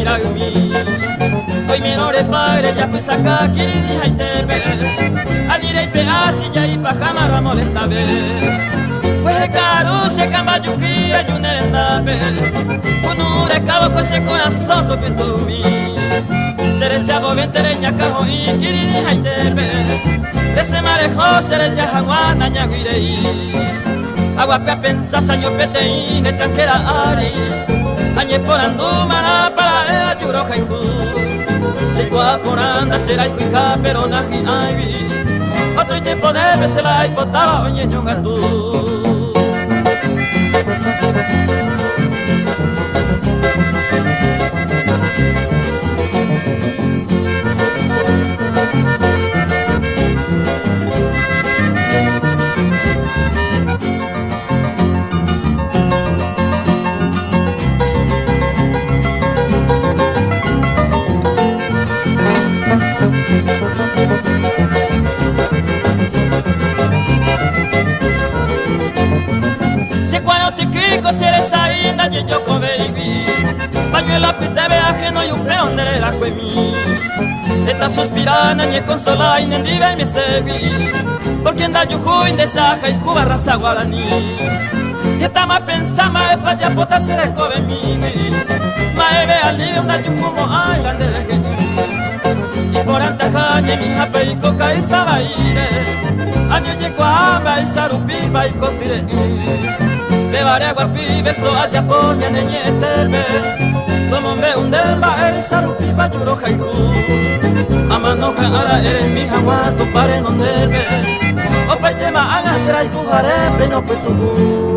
iragumi. Hoy menores padres ya pues acá quieren y tebe. Anirei pe asi ya y pa jamar a molestar ver. Pues caro se cambayuki ayunenda ver. Unure cabo con ese corazón topiendo mi. Seré se aboventereña cajo y quieren y tebe. Ese marejo seré ya jaguana ñaguirei. Agua pe pensa saño peteín extranjera ari. Añe por andumana para el yuro haiku. Se guaporanda será y cuica pero naji aivi. Otro tiempo debe ser la hipotaba oye ñongatu. Seré saída y yo con baby. Pañuelo pite ajeno y un peón de la cuemi. Esta suspirana y consola y nendive y me serví. Porque anda yujuin de saja y cuba raza guaraní. Y esta más pensama es pa' ya pota será cobe mini. Maeve alivia una yujumo ay grande de genio. Y por antajaña mi jape y coca y sabaire. Año llego a y sarupiba y cotire. De varias guapi beso a Japonia neñetebe. Como me un delba el sarupiba yuro jaiku. Amanoja ara eres mi jaguato pare no debe. Opa y tema haga será y jujare pero pues tu.